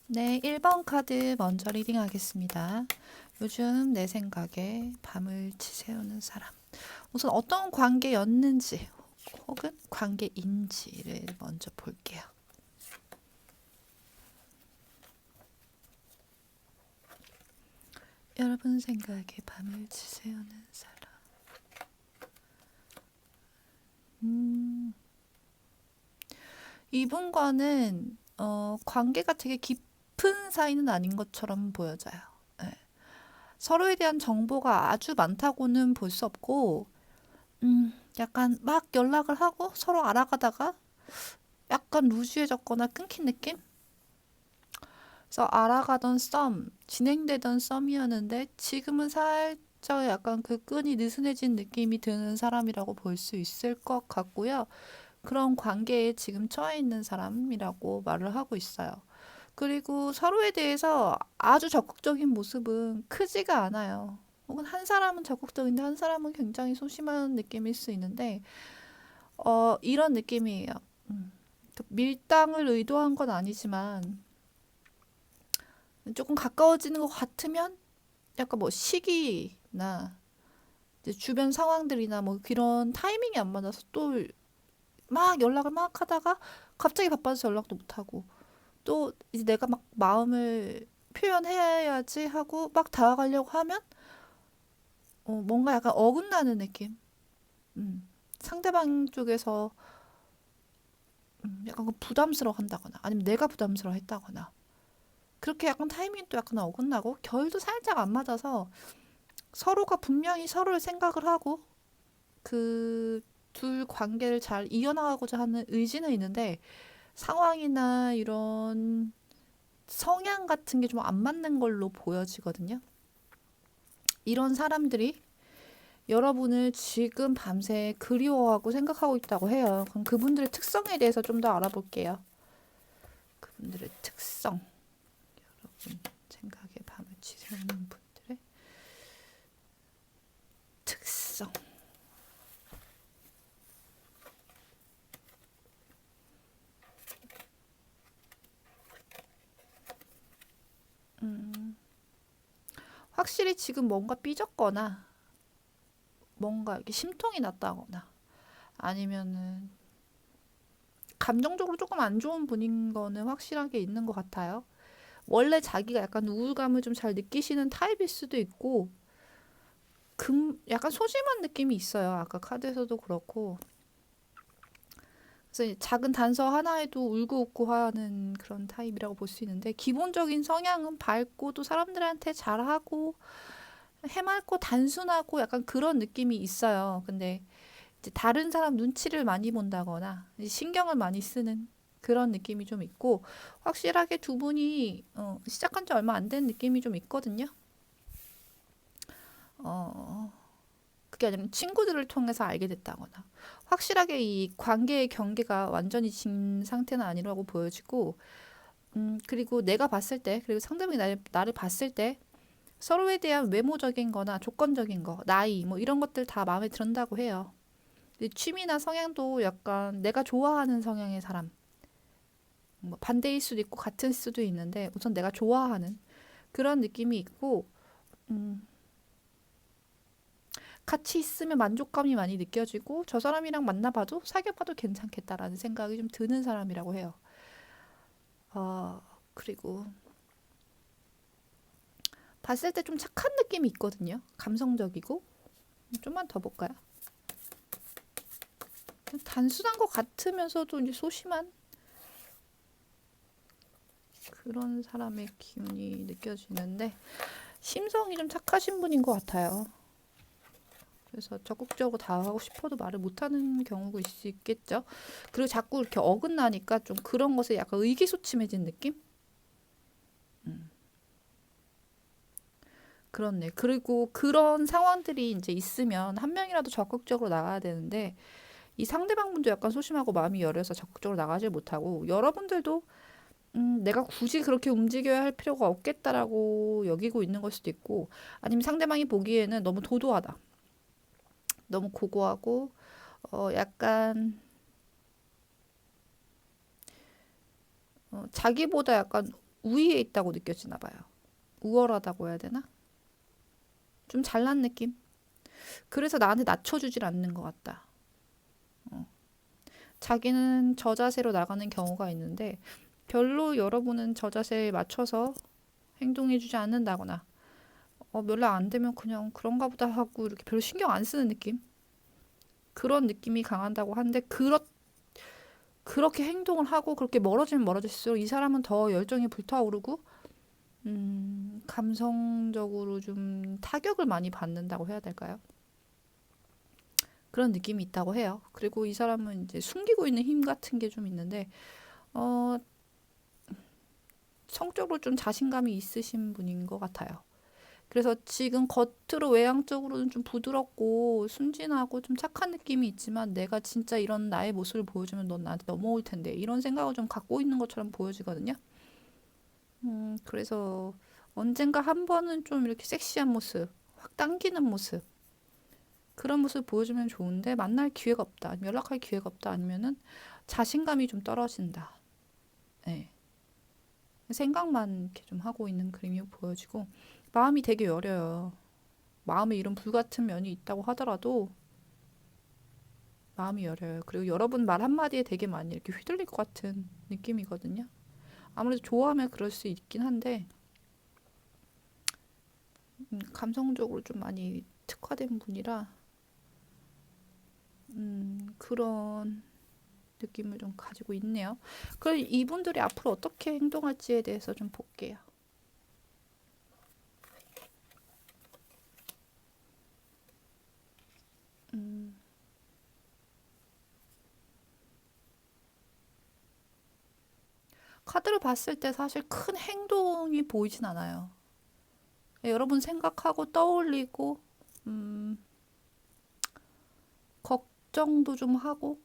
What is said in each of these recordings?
네, 1번 카드 먼저 리딩하겠습니다. 요즘 내 생각에 밤을 지새우는 사람. 우선 어떤 관계였는지 혹은 관계인지를 먼저 볼게요. 여러분 생각에 밤을 지새우는 사람. 이분과는 관계가 되게 깊은 사이는 아닌 것처럼 보여져요. 네. 서로에 대한 정보가 아주 많다고는 볼 수 없고, 약간 막 연락을 하고 서로 알아가다가 약간 루즈해졌거나 끊긴 느낌? 그래서 알아가던 썸, 진행되던 썸이었는데 지금은 살짝 약간 그 끈이 느슨해진 느낌이 드는 사람이라고 볼 수 있을 것 같고요. 그런 관계에 지금 처해 있는 사람이라고 말을 하고 있어요. 그리고 서로에 대해서 아주 적극적인 모습은 크지가 않아요. 혹은 한 사람은 적극적인데 한 사람은 굉장히 소심한 느낌일 수 있는데, 이런 느낌이에요. 밀당을 의도한 건 아니지만 조금 가까워지는 것 같으면 약간 뭐 시기나 이제 주변 상황들이나 뭐 그런 타이밍이 안 맞아서 또 막 연락을 막 하다가 갑자기 바빠져서 연락도 못 하고 또 이제 내가 막 마음을 표현해야지 하고 막 다가가려고 하면 뭔가 약간 어긋나는 느낌. 상대방 쪽에서 약간 부담스러워 한다거나 아니면 내가 부담스러워 했다거나 그렇게 약간 타이밍도 약간 어긋나고 결도 살짝 안 맞아서 서로가 분명히 서로를 생각을 하고 그 둘 관계를 잘 이어나가고자 하는 의지는 있는데 상황이나 이런 성향 같은 게 좀 안 맞는 걸로 보여지거든요. 이런 사람들이 여러분을 지금 밤새 그리워하고 생각하고 있다고 해요. 그럼 그분들의 특성에 대해서 좀 더 알아볼게요. 그분들의 특성. 여러분 생각에 밤을 지새우는 분들의 특성. 확실히 지금 뭔가 삐졌거나 뭔가 이렇게 심통이 났다거나 아니면은 감정적으로 조금 안 좋은 분인 거는 확실하게 있는 것 같아요. 원래 자기가 약간 우울감을 좀 잘 느끼시는 타입일 수도 있고, 약간 소심한 느낌이 있어요. 아까 카드에서도 그렇고. 그래서 작은 단서 하나에도 울고 웃고 하는 그런 타입이라고 볼 수 있는데, 기본적인 성향은 밝고 또 사람들한테 잘하고, 해맑고 단순하고 약간 그런 느낌이 있어요. 근데 이제 다른 사람 눈치를 많이 본다거나 신경을 많이 쓰는 그런 느낌이 좀 있고 확실하게 두 분이 시작한 지 얼마 안 된 느낌이 좀 있거든요. 어, 그게 아니라 친구들을 통해서 알게 됐다거나 확실하게 이 관계의 경계가 완전히 진 상태는 아니라고 보여지고 그리고 내가 봤을 때 그리고 상대방이 나를 봤을 때 서로에 대한 외모적인 거나 조건적인 거 나이 뭐 이런 것들 다 마음에 든다고 해요. 취미나 성향도 약간 내가 좋아하는 성향의 사람 뭐 반대일 수도 있고 같을 수도 있는데 우선 내가 좋아하는 그런 느낌이 있고 음, 같이 있으면 만족감이 많이 느껴지고 저 사람이랑 만나봐도 사귀어봐도 괜찮겠다라는 생각이 좀 드는 사람이라고 해요. 어, 그리고 봤을 때 좀 착한 느낌이 있거든요. 감성적이고 좀만 더 볼까요? 단순한 것 같으면서도 이제 소심한 그런 사람의 기운이 느껴지는데 심성이 좀 착하신 분인 것 같아요. 그래서 적극적으로 다가가고 싶어도 말을 못하는 경우가 있을 수 있겠죠. 그리고 자꾸 이렇게 어긋나니까 좀 그런 것에 약간 의기소침해진 느낌? 그렇네. 그리고 그런 상황들이 이제 있으면 한 명이라도 적극적으로 나가야 되는데 이 상대방분도 약간 소심하고 마음이 여려서 적극적으로 나가질 못하고 여러분들도 내가 굳이 그렇게 움직여야 할 필요가 없겠다라고 여기고 있는 걸 수도 있고 아니면 상대방이 보기에는 너무 도도하다. 너무 고고하고 약간 자기보다 약간 우위에 있다고 느껴지나 봐요. 우월하다고 해야 되나? 좀 잘난 느낌? 그래서 나한테 낮춰주질 않는 것 같다. 자기는 저 자세로 나가는 경우가 있는데 별로 여러분은 저 자세에 맞춰서 행동해주지 않는다거나 연락 안 되면 그냥 그런가 보다 하고 이렇게 별로 신경 안 쓰는 느낌? 그런 느낌이 강한다고 하는데 그렇게 행동을 하고 그렇게 멀어지면 멀어질수록 이 사람은 더 열정이 불타오르고 감성적으로 좀 타격을 많이 받는다고 해야 될까요? 그런 느낌이 있다고 해요. 그리고 이 사람은 이제 숨기고 있는 힘 같은 게 좀 있는데, 어, 성적으로 좀 자신감이 있으신 분인 것 같아요. 그래서 지금 겉으로 외향적으로는 좀 부드럽고 순진하고 좀 착한 느낌이 있지만 내가 진짜 이런 나의 모습을 보여주면 넌 나한테 넘어올 텐데 이런 생각을 좀 갖고 있는 것처럼 보여지거든요. 그래서 언젠가 한 번은 좀 이렇게 섹시한 모습, 확 당기는 모습 그런 모습 보여주면 좋은데 만날 기회가 없다, 아니면 연락할 기회가 없다, 아니면은 자신감이 좀 떨어진다. 네. 생각만 이렇게 좀 하고 있는 그림이 보여지고 마음이 되게 여려요. 마음에 이런 불같은 면이 있다고 하더라도 마음이 여려요. 그리고 여러분 말 한마디에 되게 많이 이렇게 휘둘릴 것 같은 느낌이거든요. 아무래도 좋아하면 그럴 수 있긴 한데 감성적으로 좀 많이 특화된 분이라 그런 느낌을 좀 가지고 있네요. 그럼 이분들이 앞으로 어떻게 행동할지에 대해서 좀 볼게요. 음, 카드를 봤을 때 사실 큰 행동이 보이진 않아요. 여러분 생각하고 떠올리고 음, 걱정도 좀 하고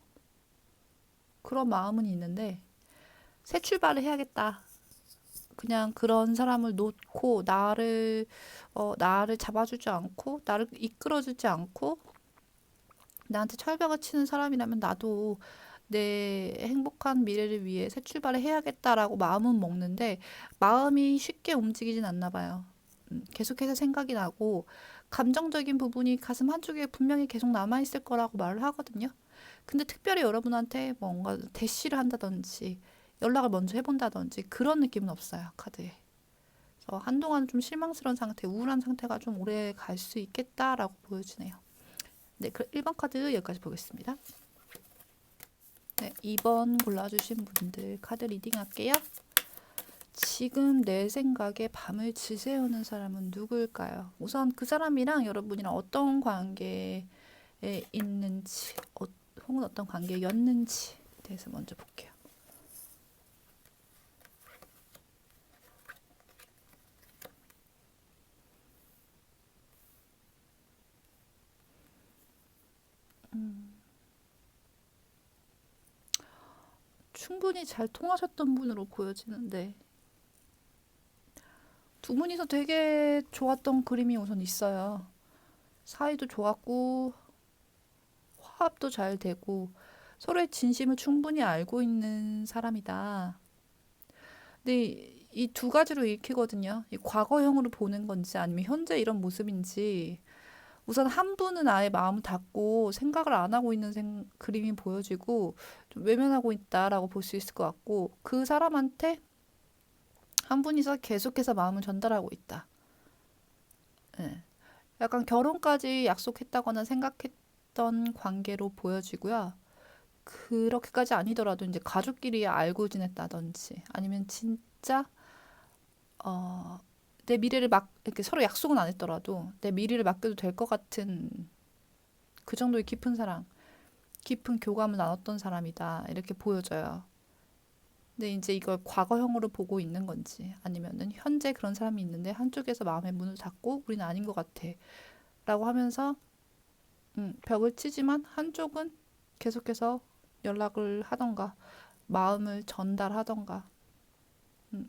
그런 마음은 있는데 새 출발을 해야겠다. 그냥 그런 사람을 놓고 나를 잡아주지 않고 나를 이끌어주지 않고 나한테 철벽을 치는 사람이라면 나도 내 행복한 미래를 위해 새 출발을 해야겠다라고 마음은 먹는데 마음이 쉽게 움직이진 않나 봐요. 계속해서 생각이 나고 감정적인 부분이 가슴 한쪽에 분명히 계속 남아있을 거라고 말을 하거든요. 근데 특별히 여러분한테 뭔가 대시를 한다든지 연락을 먼저 해본다든지 그런 느낌은 없어요, 카드에. 그래서 한동안 좀 실망스러운 상태, 우울한 상태가 좀 오래 갈 수 있겠다라고 보여지네요. 네, 그 1번 카드 여기까지 보겠습니다. 네, 2번 골라주신 분들 카드 리딩 할게요. 지금 내 생각에 밤을 지새우는 사람은 누구일까요? 우선 그 사람이랑 여러분이랑 어떤 관계에 있는지, 혹은 어떤 관계였는지 대해서 먼저 볼게요. 충분히 잘 통하셨던 분으로 보여지는데 두 분이서 되게 좋았던 그림이 우선 있어요. 사이도 좋았고 화합도 잘 되고 서로의 진심을 충분히 알고 있는 사람이다. 근데 이 두 가지로 읽히거든요. 이 과거형으로 보는 건지 아니면 현재 이런 모습인지 우선 한 분은 아예 마음을 닫고 생각을 안 하고 있는 그림이 보여지고 좀 외면하고 있다라고 볼 수 있을 것 같고 그 사람한테 한 분이서 계속해서 마음을 전달하고 있다. 예. 약간 결혼까지 약속했다거나 생각했던 관계로 보여지고요. 그렇게까지 아니더라도 이제 가족끼리 알고 지냈다든지 아니면 진짜 어, 내 미래를 막 이렇게 서로 약속은 안 했더라도 내 미래를 맡겨도 될 것 같은 그 정도의 깊은 사랑, 깊은 교감을 나눴던 사람이다 이렇게 보여져요. 근데 이제 이걸 과거형으로 보고 있는 건지 아니면은 현재 그런 사람이 있는데 한쪽에서 마음의 문을 닫고 우리는 아닌 것 같아 라고 하면서 벽을 치지만 한쪽은 계속해서 연락을 하던가 마음을 전달하던가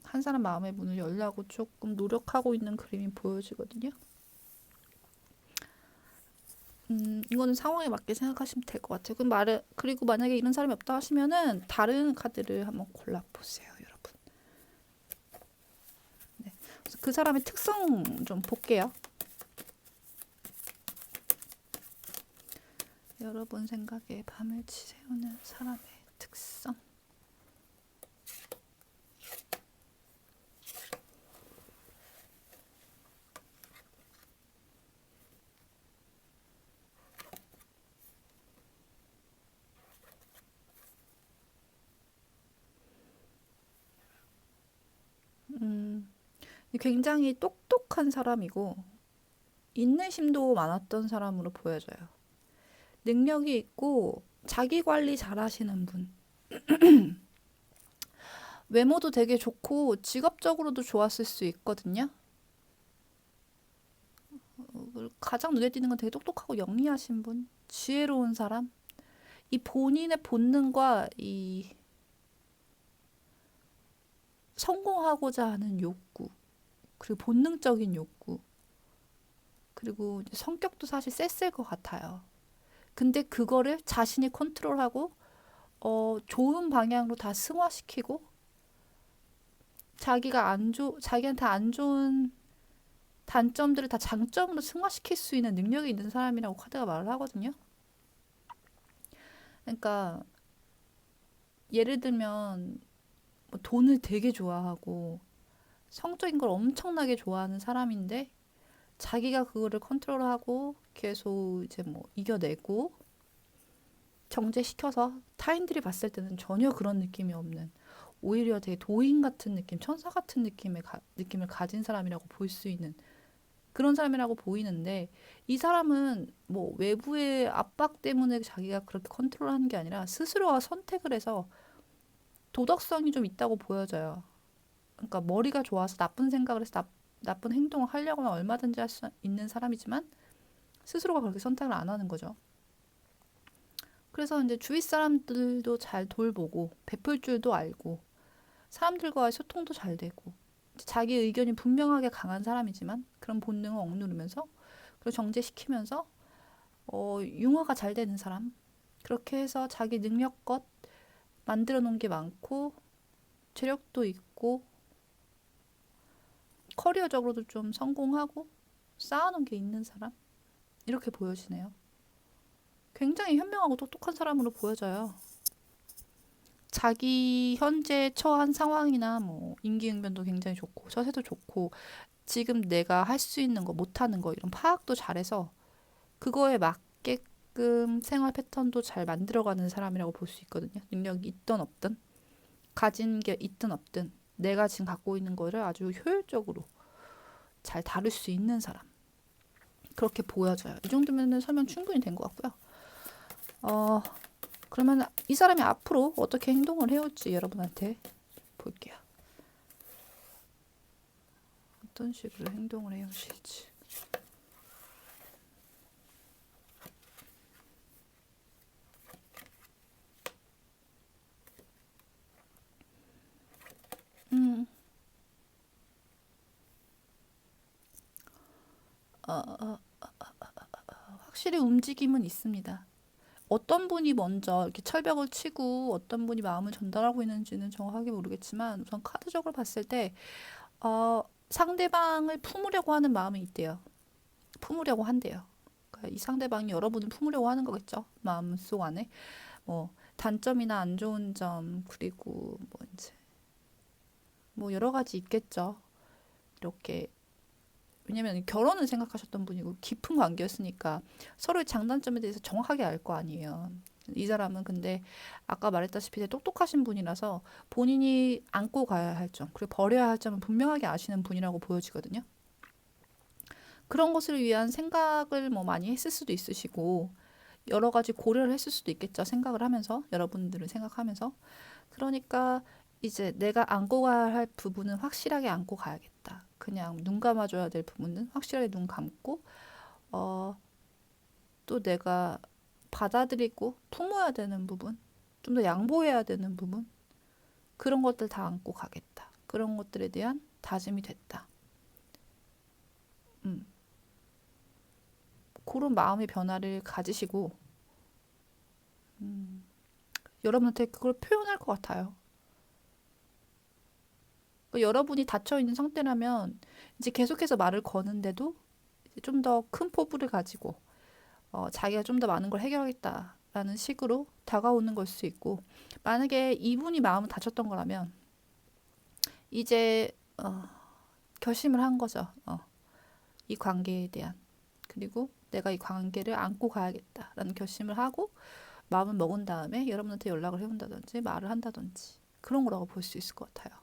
한 사람 마음의 문을 열려고 조금 노력하고 있는 그림이 보여지거든요. 이거는 상황에 맞게 생각하시면 될 것 같아요. 그리고 만약에 이런 사람이 없다 하시면은 다른 카드를 한번 골라보세요, 여러분. 그 사람의 특성 좀 볼게요. 여러분 생각에 밤을 치새우는 사람의 특성. 굉장히 똑똑한 사람이고 인내심도 많았던 사람으로 보여져요. 능력이 있고 자기 관리 잘하시는 분. 외모도 되게 좋고 직업적으로도 좋았을 수 있거든요. 가장 눈에 띄는 건 되게 똑똑하고 영리하신 분, 지혜로운 사람. 이 본인의 본능과 이 성공하고자 하는 욕구, 그리고 본능적인 욕구, 그리고 성격도 사실 셌을 것 같아요. 근데 그거를 자신이 컨트롤하고 좋은 방향으로 다 승화시키고 자기한테 안 좋은 단점들을 다 장점으로 승화시킬 수 있는 능력이 있는 사람이라고 카드가 말을 하거든요. 그러니까 예를 들면 뭐 돈을 되게 좋아하고 성적인 걸 엄청나게 좋아하는 사람인데 자기가 그거를 컨트롤하고 계속 이제 뭐 이겨내고 정제시켜서 타인들이 봤을 때는 전혀 그런 느낌이 없는, 오히려 되게 도인 같은 느낌, 천사 같은 느낌을 가진 사람이라고 볼 수 있는 그런 사람이라고 보이는데, 이 사람은 뭐 외부의 압박 때문에 자기가 그렇게 컨트롤하는 게 아니라 스스로가 선택을 해서 도덕성이 좀 있다고 보여져요. 그러니까 머리가 좋아서 나쁜 생각을 해서 나쁜 행동을 하려고 하면 얼마든지 할 수 있는 사람이지만 스스로가 그렇게 선택을 안 하는 거죠. 그래서 이제 주위 사람들도 잘 돌보고 베풀 줄도 알고 사람들과의 소통도 잘 되고 자기 의견이 분명하게 강한 사람이지만 그런 본능을 억누르면서 그리고 정제시키면서 융화가 잘 되는 사람. 그렇게 해서 자기 능력껏 만들어 놓은 게 많고 재력도 있고 커리어적으로도 좀 성공하고 쌓아놓은 게 있는 사람. 이렇게 보여지네요. 굉장히 현명하고 똑똑한 사람으로 보여져요. 자기 현재 처한 상황이나 뭐 임기응변도 굉장히 좋고 처세도 좋고 지금 내가 할 수 있는 거 못하는 거 이런 파악도 잘해서 그거에 맞게끔 생활 패턴도 잘 만들어가는 사람이라고 볼 수 있거든요. 능력이 있든 없든 가진 게 있든 없든 내가 지금 갖고 있는 거를 아주 효율적으로 잘 다룰 수 있는 사람. 그렇게 보여져요. 이 정도면 설명 충분히 된 것 같고요. 그러면 이 사람이 앞으로 어떻게 행동을 해올지 여러분한테 볼게요. 어떤 식으로 행동을 해오실지. 음, 확실히 움직임은 있습니다. 어떤 분이 먼저 이렇게 철벽을 치고 어떤 분이 마음을 전달하고 있는지는 정확하게 모르겠지만 우선 카드적으로 봤을 때 상대방을 품으려고 하는 마음이 있대요. 품으려고 한대요. 그러니까 이 상대방이 여러분을 품으려고 하는 거겠죠. 마음속 안에 뭐 단점이나 안 좋은 점 그리고 뭐 이제 뭐 여러 가지 있겠죠. 이렇게 왜냐면 결혼을 생각하셨던 분이고 깊은 관계였으니까 서로의 장단점에 대해서 정확하게 알 거 아니에요. 이 사람은 근데 아까 말했다시피 되게 똑똑하신 분이라서 본인이 안고 가야 할 점, 그리고 버려야 할 점을 분명하게 아시는 분이라고 보여지거든요. 그런 것을 위한 생각을 뭐 많이 했을 수도 있으시고 여러 가지 고려를 했을 수도 있겠죠. 생각을 하면서 여러분들을 생각하면서 그러니까 이제 내가 안고 가야 할 부분은 확실하게 안고 가야겠다. 그냥 눈 감아줘야 될 부분은 확실하게 눈 감고 또 내가 받아들이고 품어야 되는 부분, 좀 더 양보해야 되는 부분 그런 것들 다 안고 가겠다. 그런 것들에 대한 다짐이 됐다. 음, 그런 마음의 변화를 가지시고 여러분한테 그걸 표현할 것 같아요. 여러분이 닫혀 있는 상태라면 이제 계속해서 말을 거는데도 좀 더 큰 포부를 가지고 자기가 좀 더 많은 걸 해결하겠다라는 식으로 다가오는 걸 수 있고, 만약에 이분이 마음을 다쳤던 거라면 이제 결심을 한 거죠. 이 관계에 대한. 그리고 내가 이 관계를 안고 가야겠다라는 결심을 하고 마음을 먹은 다음에 여러분한테 연락을 해본다든지 말을 한다든지 그런 거라고 볼 수 있을 것 같아요.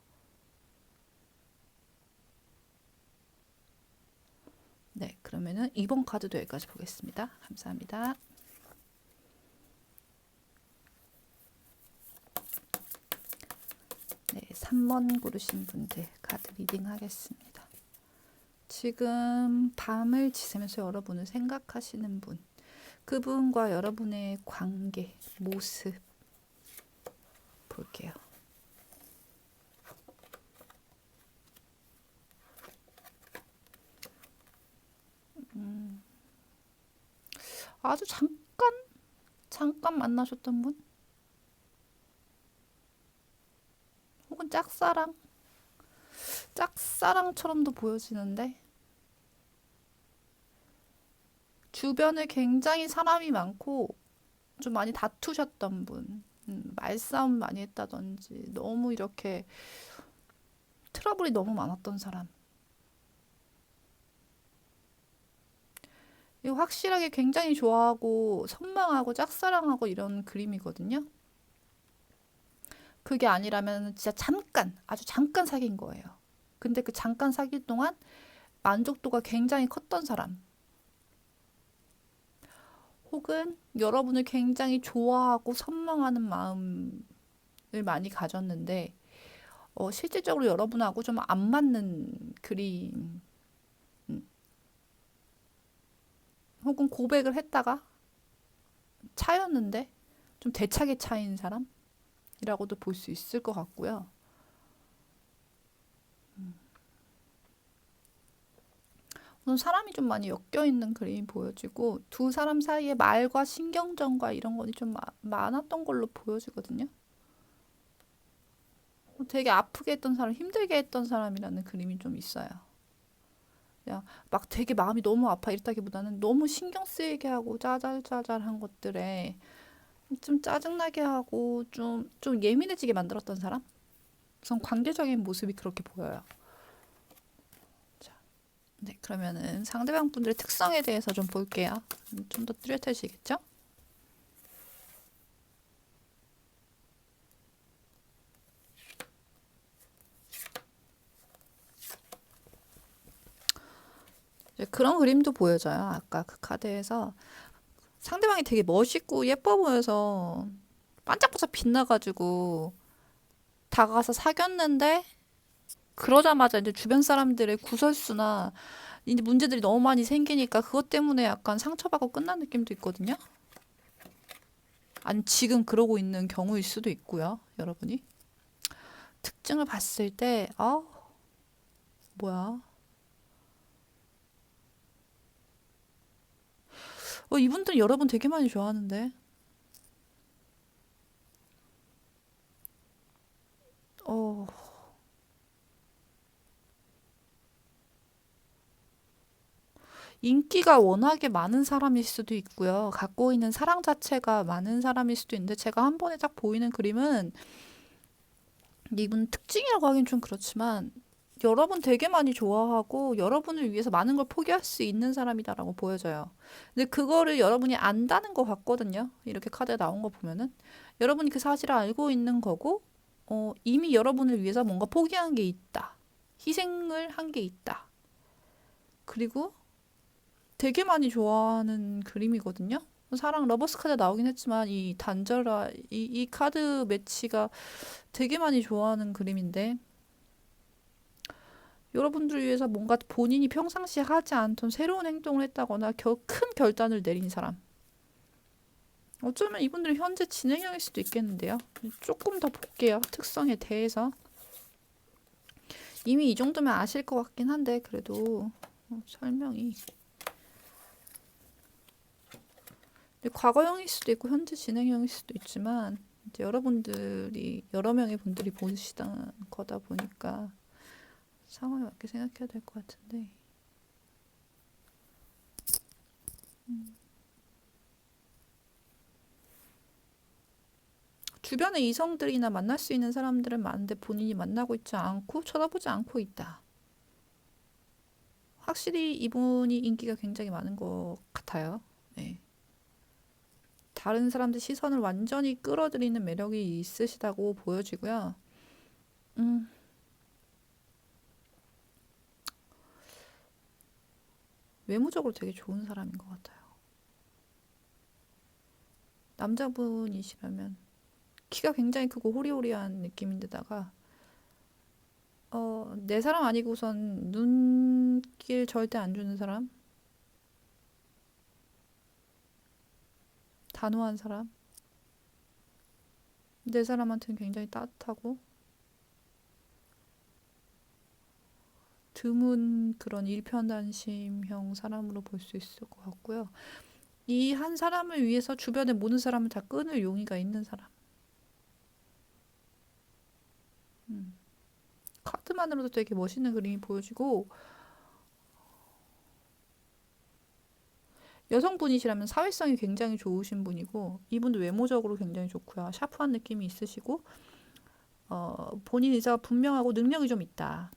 네, 그러면은 2번 카드도 여기까지 보겠습니다. 감사합니다. 네, 3번 고르신 분들 카드 리딩 하겠습니다. 지금 밤을 지새면서 여러분을 생각하시는 분, 그분과 여러분의 관계, 모습 볼게요. 아주 잠깐 만나셨던 분? 혹은 짝사랑처럼도 보여지는데, 주변에 굉장히 사람이 많고 좀 많이 다투셨던 분, 말싸움 많이 했다든지 너무 이렇게 트러블이 너무 많았던 사람. 이거 확실하게 굉장히 좋아하고 선망하고 짝사랑하고 이런 그림이거든요. 그게 아니라면 진짜 아주 잠깐 사귄 거예요. 근데 그 잠깐 사귈 동안 만족도가 굉장히 컸던 사람. 혹은 여러분을 굉장히 좋아하고 선망하는 마음을 많이 가졌는데, 실질적으로 여러분하고 좀 안 맞는 그림. 혹은 고백을 했다가 차였는데 좀 대차게 차인 사람이라고도 볼 수 있을 것 같고요. 우선 사람이 좀 많이 엮여 있는 그림이 보여지고, 두 사람 사이에 말과 신경전과 이런 것이 좀 많았던 걸로 보여지거든요. 되게 아프게 했던 사람, 힘들게 했던 사람이라는 그림이 좀 있어요. 그냥 막 되게 마음이 너무 아파 이랬다기보다는 너무 신경 쓰이게 하고 짜잘짜잘한 것들에 좀 짜증나게 하고 좀 예민해지게 만들었던 사람? 우선 관계적인 모습이 그렇게 보여요. 자, 네, 그러면은 상대방 분들의 특성에 대해서 좀 볼게요. 좀 더 뚜렷해지겠죠? 그런 그림도 보여져요. 아까 그 카드에서 상대방이 되게 멋있고 예뻐 보여서 반짝반짝 빛나가지고 다가가서 사귀었는데, 그러자마자 이제 주변 사람들의 구설수나 이제 문제들이 너무 많이 생기니까 그것 때문에 약간 상처받고 끝난 느낌도 있거든요. 아니, 지금 그러고 있는 경우일 수도 있고요, 여러분이. 특징을 봤을 때, 뭐야. 이분들은 여러분 되게 많이 좋아하는데. 어, 인기가 워낙에 많은 사람일 수도 있고요. 갖고 있는 사랑 자체가 많은 사람일 수도 있는데, 제가 한 번에 딱 보이는 그림은 이분 특징이라고 하긴 좀 그렇지만 여러분 되게 많이 좋아하고 여러분을 위해서 많은 걸 포기할 수 있는 사람이다라고 보여져요. 근데 그거를 여러분이 안다는 것 같거든요. 이렇게 카드가 나온 거 보면은 여러분이 그 사실을 알고 있는 거고, 이미 여러분을 위해서 뭔가 포기한 게 있다. 희생을 한 게 있다. 그리고 되게 많이 좋아하는 그림이거든요. 사랑 러버스 카드 나오긴 했지만 이 카드 매치가 되게 많이 좋아하는 그림인데, 여러분들을 위해서 뭔가 본인이 평상시에 하지 않던 새로운 행동을 했다거나 큰 결단을 내린 사람. 어쩌면 이분들이 현재 진행형일 수도 있겠는데요. 조금 더 볼게요. 특성에 대해서. 이미 이 정도면 아실 것 같긴 한데 그래도 설명이. 과거형일 수도 있고 현재 진행형일 수도 있지만 이제 여러분들이 여러 명의 분들이 보시던 거다 보니까 상황에 맞게 생각해야 될 것 같은데. 주변에 이성들이나 만날 수 있는 사람들은 많은데 본인이 만나고 있지 않고 쳐다보지 않고 있다. 확실히 이분이 인기가 굉장히 많은 것 같아요. 네. 다른 사람들 시선을 완전히 끌어들이는 매력이 있으시다고 보여지고요. 음, 외모적으로 되게 좋은 사람인 것 같아요. 남자분이시라면 키가 굉장히 크고 호리호리한 느낌인데다가 내 사람 아니고선 눈길 절대 안 주는 사람, 단호한 사람, 내 사람한테는 굉장히 따뜻하고 드문 그런 일편단심형 사람으로 볼 수 있을 것 같고요. 이 한 사람을 위해서 주변의 모든 사람을 다 끊을 용의가 있는 사람. 음. 카드만으로도 되게 멋있는 그림이 보여지고 여성분이시라면 사회성이 굉장히 좋으신 분이고 이분도 외모적으로 굉장히 좋고요. 샤프한 느낌이 있으시고 본인 의사가 분명하고 능력이 좀 있다.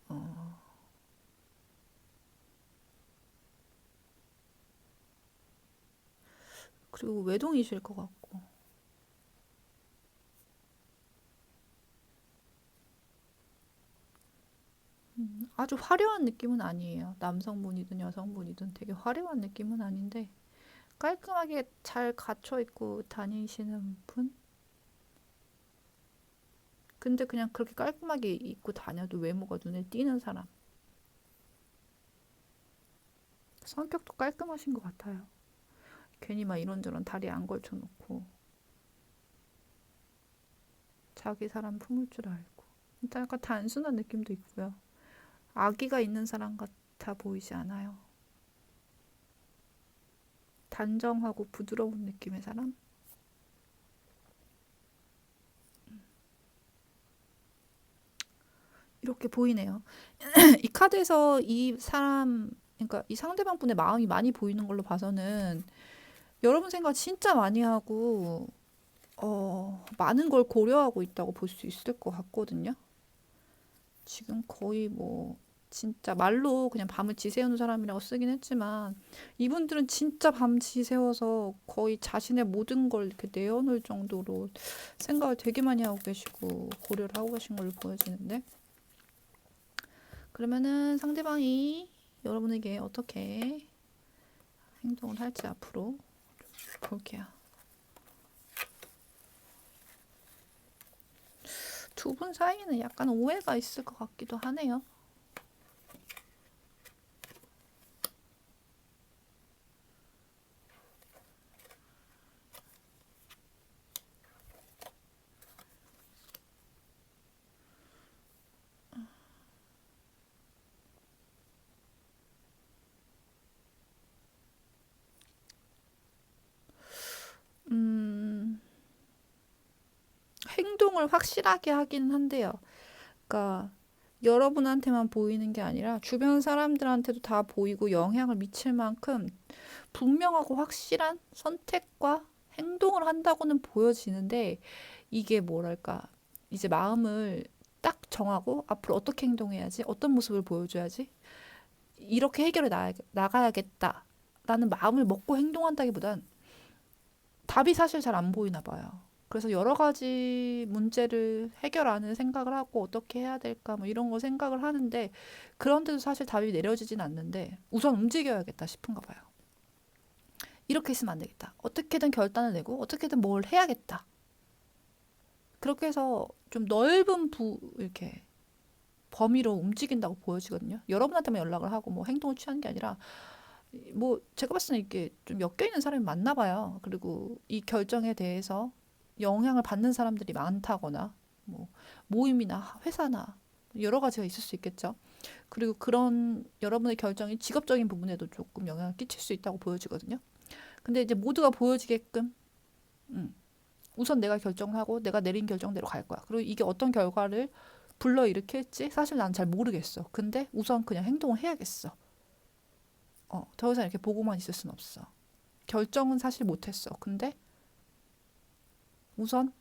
어, 그리고 외동이실 것 같고 아주 화려한 느낌은 아니에요. 남성분이든 여성분이든 되게 화려한 느낌은 아닌데 깔끔하게 잘 갖춰 입고 다니시는 분? 근데 그냥 그렇게 깔끔하게 입고 다녀도 외모가 눈에 띄는 사람. 성격도 깔끔하신 것 같아요. 괜히 막 이런저런 다리 안 걸쳐놓고 자기 사람 품을 줄 알고. 일단 약간 단순한 느낌도 있고요. 아기가 있는 사람 같아 보이지 않아요. 단정하고 부드러운 느낌의 사람? 이렇게 보이네요. 이 카드에서 이 사람, 그러니까 이 상대방 분의 마음이 많이 보이는 걸로 봐서는 여러분 생각 진짜 많이 하고, 많은 걸 고려하고 있다고 볼 수 있을 것 같거든요. 지금 거의 뭐, 진짜 말로 그냥 밤을 지새우는 사람이라고 쓰긴 했지만, 이분들은 진짜 밤 지새워서 거의 자신의 모든 걸 이렇게 내어놓을 정도로 생각을 되게 많이 하고 계시고, 고려를 하고 계신 걸로 보여지는데, 그러면은 상대방이 여러분에게 어떻게 행동을 할지 앞으로 볼게요. 두 분 사이에는 약간 오해가 있을 것 같기도 하네요. 음, 행동을 확실하게 하긴 한데요. 그러니까 여러분한테만 보이는 게 아니라 주변 사람들한테도 다 보이고 영향을 미칠 만큼 분명하고 확실한 선택과 행동을 한다고는 보여지는데 이게 뭐랄까 이제 마음을 딱 정하고 앞으로 어떻게 행동해야지 어떤 모습을 보여줘야지 이렇게 해결해 나가야겠다라는 마음을 먹고 행동한다기보단 답이 사실 잘 안 보이나 봐요. 그래서 여러 가지 문제를 해결하는 생각을 하고 어떻게 해야 될까 뭐 이런 거 생각을 하는데 그런데도 사실 답이 내려지진 않는데 우선 움직여야겠다 싶은가 봐요. 이렇게 있으면 안 되겠다. 어떻게든 결단을 내고 어떻게든 뭘 해야겠다. 그렇게 해서 좀 넓은 이렇게 범위로 움직인다고 보여지거든요. 여러분한테만 연락을 하고 뭐 행동을 취하는 게 아니라 뭐 제가 봤을 때는 이게 좀 엮여 있는 사람이 많나 봐요. 그리고 이 결정에 대해서 영향을 받는 사람들이 많다거나 뭐 모임이나 회사나 여러 가지가 있을 수 있겠죠. 그리고 그런 여러분의 결정이 직업적인 부분에도 조금 영향을 끼칠 수 있다고 보여지거든요. 근데 이제 모두가 보여지게끔 음, 우선 내가 결정을 하고 내가 내린 결정대로 갈 거야. 그리고 이게 어떤 결과를 불러일으킬지 사실 난 잘 모르겠어. 근데 우선 그냥 행동을 해야겠어. 더 이상 이렇게 보고만 있을 순 없어. 결정은 사실 못했어. 근데 우선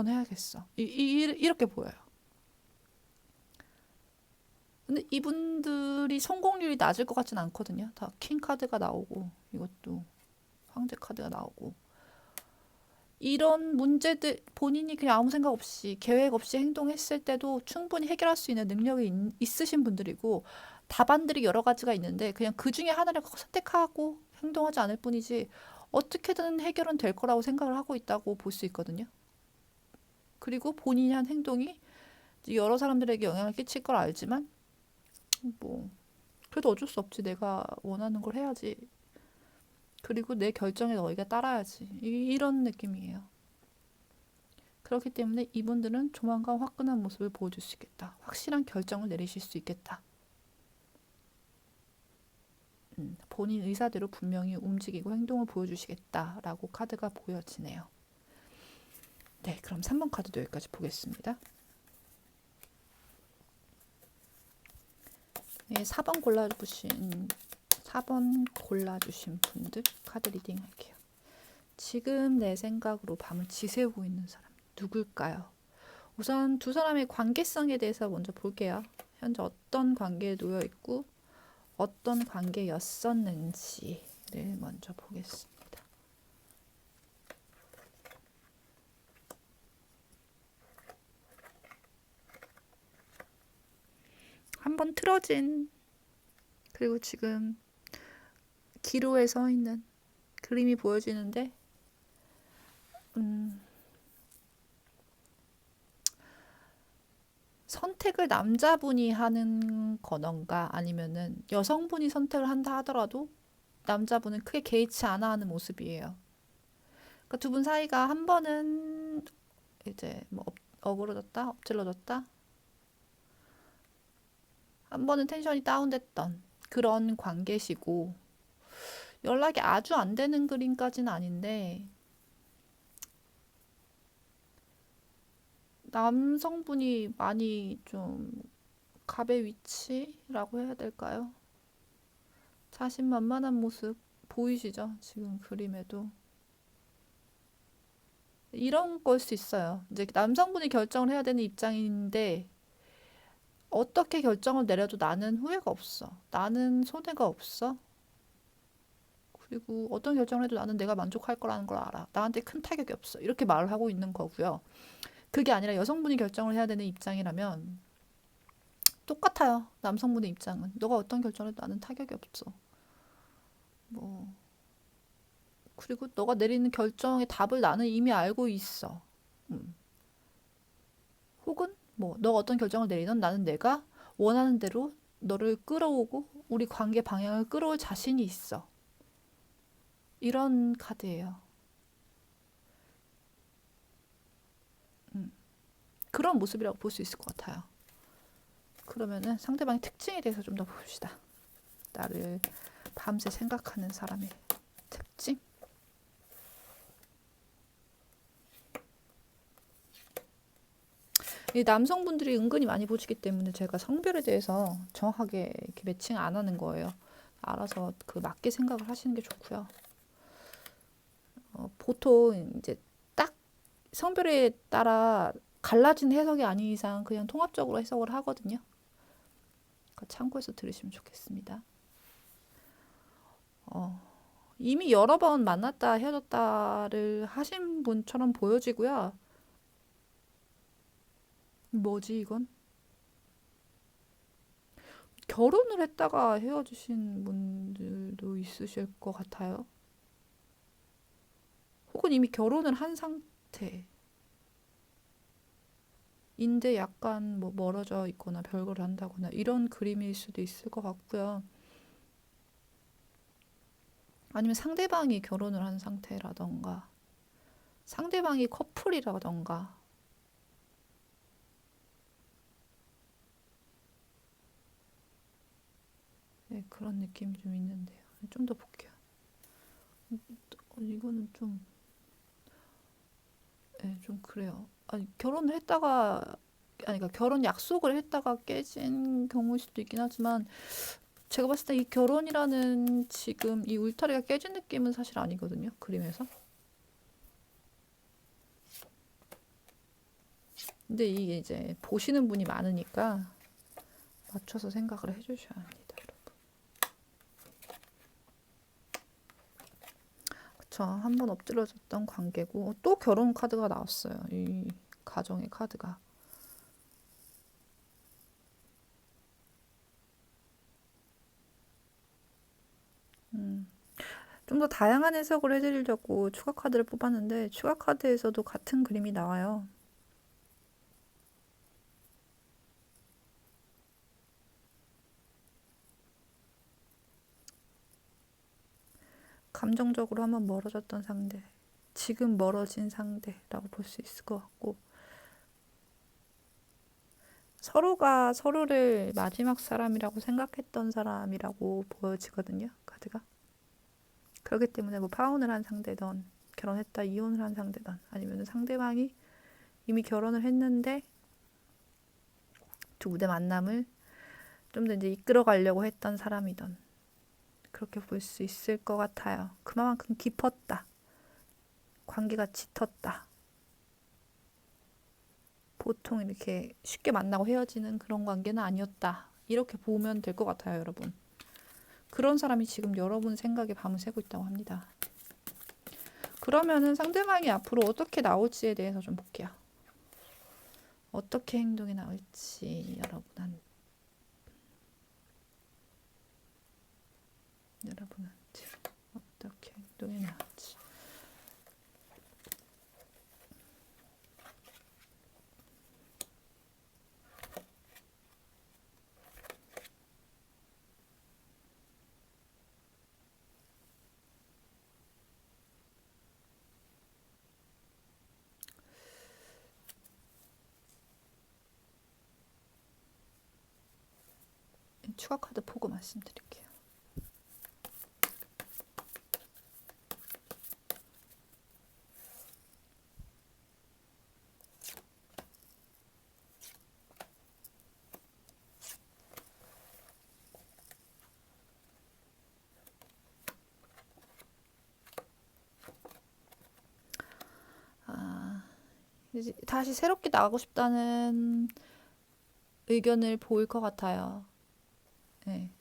해야겠어. 이렇게 보여요. 근데 이분들이 성공률이 낮을 것 같진 않거든요. 다 킹 카드가 나오고 이것도 황제 카드가 나오고 이런 문제들 본인이 그냥 아무 생각 없이 계획 없이 행동했을 때도 충분히 해결할 수 있는 능력이 있으신 분들이고 답안들이 여러 가지가 있는데 그냥 그 중에 하나를 선택하고 행동하지 않을 뿐이지 어떻게든 해결은 될 거라고 생각을 하고 있다고 볼 수 있거든요. 그리고 본인이 한 행동이 여러 사람들에게 영향을 끼칠 걸 알지만 뭐 그래도 어쩔 수 없지. 내가 원하는 걸 해야지. 그리고 내 결정에 너희가 따라야지. 이런 느낌이에요. 그렇기 때문에 이분들은 조만간 화끈한 모습을 보여줄 수 있겠다. 확실한 결정을 내리실 수 있겠다. 본인 의사대로 분명히 움직이고 행동을 보여주시겠다라고 카드가 보여지네요. 네, 그럼 3번 카드도 여기까지 보겠습니다. 네, 4번 골라주신 분들 카드 리딩 할게요. 지금 내 생각으로 밤을 지새우고 있는 사람 누굴까요? 우선 두 사람의 관계성에 대해서 먼저 볼게요. 현재 어떤 관계에 놓여 있고 어떤 관계였었는지를 먼저 보겠습니다. 한번 틀어진 그리고 지금 기로에 서 있는 그림이 보여지는데 선택을 남자분이 하는 거던가 아니면은 여성분이 선택을 한다 하더라도 남자분은 크게 개의치 않아 하는 모습이에요. 그러니까 두 분 사이가 한 번은 이제 뭐 어그러졌다, 엎질러졌다, 한 번은 텐션이 다운됐던 그런 관계시고 연락이 아주 안 되는 그림까지는 아닌데 남성분이 많이 좀 갑의 위치라고 해야 될까요? 자신만만한 모습 보이시죠? 지금 그림에도. 이런 걸 수 있어요. 이제 남성분이 결정을 해야 되는 입장인데 어떻게 결정을 내려도 나는 후회가 없어. 나는 손해가 없어. 그리고 어떤 결정을 해도 나는 내가 만족할 거라는 걸 알아. 나한테 큰 타격이 없어. 이렇게 말을 하고 있는 거고요. 그게 아니라 여성분이 결정을 해야 되는 입장이라면 똑같아요. 남성분의 입장은. 너가 어떤 결정을 해도 나는 타격이 없어. 뭐 그리고 너가 내리는 결정의 답을 나는 이미 알고 있어. 음. 혹은 뭐 너가 어떤 결정을 내리든 나는 내가 원하는 대로 너를 끌어오고 우리 관계 방향을 끌어올 자신이 있어. 이런 카드예요. 그런 모습이라고 볼 수 있을 것 같아요. 그러면은 상대방의 특징에 대해서 좀 더 봅시다. 나를 밤새 생각하는 사람의 특징? 이 남성분들이 은근히 많이 보시기 때문에 제가 성별에 대해서 정확하게 이렇게 매칭 안 하는 거예요. 알아서 그 맞게 생각을 하시는 게 좋고요. 보통 이제 딱 성별에 따라 갈라진 해석이 아닌 이상 그냥 통합적으로 해석을 하거든요. 그러니까 참고해서 들으시면 좋겠습니다. 이미 여러 번 만났다 헤어졌다를 하신 분처럼 보여지고요. 뭐지 이건? 결혼을 했다가 헤어지신 분들도 있으실 것 같아요. 혹은 이미 결혼을 한 상태인데 약간 뭐 멀어져 있거나 별거를 한다거나 이런 그림일 수도 있을 것 같고요. 아니면 상대방이 결혼을 한 상태라던가 상대방이 커플이라던가 네, 그런 느낌이 좀 있는데요. 좀 더 볼게요. 이거는 좀 예, 좀 그래요. 아니, 결혼을 했다가, 아니, 그러니까 결혼 약속을 했다가 깨진 경우일 수도 있긴 하지만, 제가 봤을 때 이 결혼이라는 지금 이 울타리가 깨진 느낌은 사실 아니거든요. 그림에서. 근데 이게 이제 보시는 분이 많으니까 맞춰서 생각을 해주셔야 합니다, 여러분. 그쵸. 한 번 엎드려졌던 관계고, 또 결혼 카드가 나왔어요. 이 가정의 카드가. 좀 더 다양한 해석을 해드리려고 추가 카드를 뽑았는데, 추가 카드에서도 같은 그림이 나와요. 감정적으로 한번 멀어졌던 상대, 지금 멀어진 상대라고 볼 수 있을 것 같고, 서로가 서로를 마지막 사람이라고 생각했던 사람이라고 보여지거든요, 카드가. 그렇기 때문에 뭐 파혼을 한 상대든, 결혼했다 이혼을 한 상대든, 아니면 상대방이 이미 결혼을 했는데 두 분의 만남을 좀 더 이제 이끌어 가려고 했던 사람이든, 그렇게 볼 수 있을 것 같아요. 그만큼 깊었다. 관계가 짙었다. 보통 이렇게 쉽게 만나고 헤어지는 그런 관계는 아니었다. 이렇게 보면 될 것 같아요, 여러분. 그런 사람이 지금 여러분 생각에 밤을 새고 있다고 합니다. 그러면은 상대방이 앞으로 어떻게 나올지에 대해서 좀 볼게요. 어떻게 행동이 나올지 여러분한테 어떻게 행동이 나올지. 추가 카드 보고 말씀드릴게요. 아, 이제 다시 새롭게 나가고 싶다는 의견을 보일 것 같아요. 네.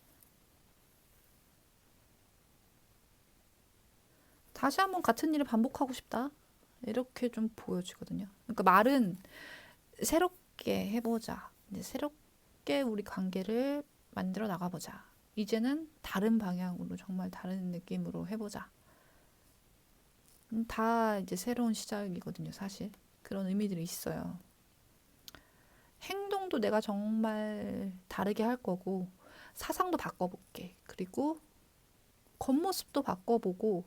다시 한번 같은 일을 반복하고 싶다. 이렇게 좀 보여지거든요. 그러니까 말은 새롭게 해보자. 이제 새롭게 우리 관계를 만들어 나가보자. 이제는 다른 방향으로, 정말 다른 느낌으로 해보자. 다 이제 새로운 시작이거든요, 사실. 그런 의미들이 있어요. 행동도 내가 정말 다르게 할 거고, 사상도 바꿔볼게. 그리고 겉모습도 바꿔보고,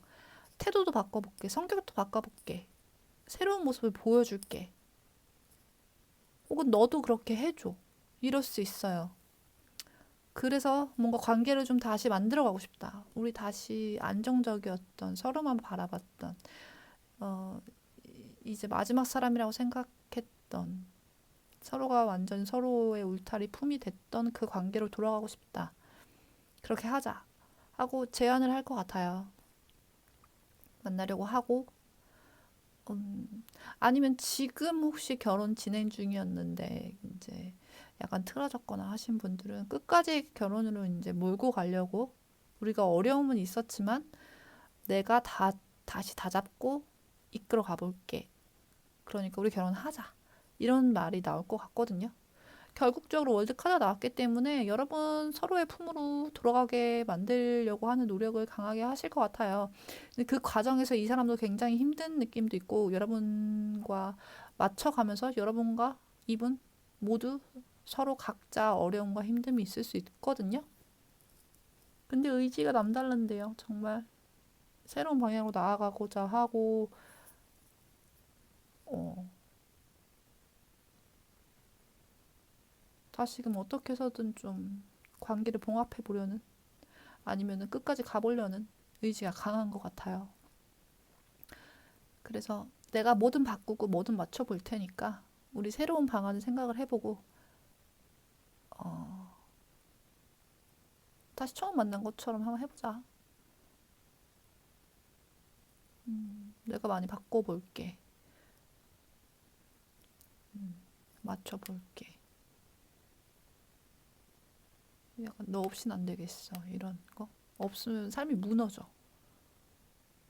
태도도 바꿔볼게. 성격도 바꿔볼게. 새로운 모습을 보여줄게. 혹은 너도 그렇게 해줘. 이럴 수 있어요. 그래서 뭔가 관계를 좀 다시 만들어가고 싶다. 우리 다시 안정적이었던, 서로만 바라봤던, 어, 이제 마지막 사람이라고 생각했던, 서로가 완전 서로의 울타리 품이 됐던 그 관계로 돌아가고 싶다. 그렇게 하자. 하고 제안을 할 것 같아요. 만나려고 하고, 아니면 지금 혹시 결혼 진행 중이었는데, 이제 약간 틀어졌거나 하신 분들은 끝까지 결혼으로 이제 몰고 가려고, 우리가 어려움은 있었지만 내가 다시 다 잡고 이끌어 가볼게. 그러니까 우리 결혼하자. 이런 말이 나올 것 같거든요. 결국적으로 월드카드가 나왔기 때문에 여러분 서로의 품으로 돌아가게 만들려고 하는 노력을 강하게 하실 것 같아요. 근데 그 과정에서 이 사람도 굉장히 힘든 느낌도 있고, 여러분과 맞춰가면서 여러분과 이분 모두 서로 각자 어려움과 힘듦이 있을 수 있거든요. 근데 의지가 남다른데요. 정말 새로운 방향으로 나아가고자 하고, 어, 다시금 어떻게 해서든 좀 관계를 봉합해 보려는, 아니면은 끝까지 가보려는 의지가 강한 것 같아요. 그래서 내가 뭐든 바꾸고 뭐든 맞춰볼 테니까 우리 새로운 방안을 생각을 해보고 어, 다시 처음 만난 것처럼 한번 해보자. 내가 많이 바꿔볼게. 맞춰볼게. 약간 너 없이는 안 되겠어. 이런 거. 없으면 삶이 무너져.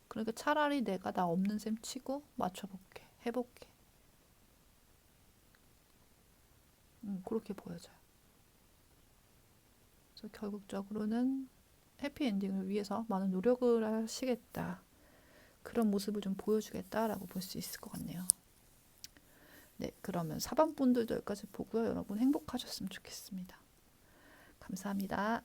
그러니까 차라리 내가 나 없는 셈 치고 맞춰볼게. 해볼게. 그렇게 보여져요. 그래서 결국적으로는 해피엔딩을 위해서 많은 노력을 하시겠다. 그런 모습을 좀 보여주겠다라고 볼 수 있을 것 같네요. 네, 그러면 4번 분들도 여기까지 보고요. 여러분 행복하셨으면 좋겠습니다. 감사합니다.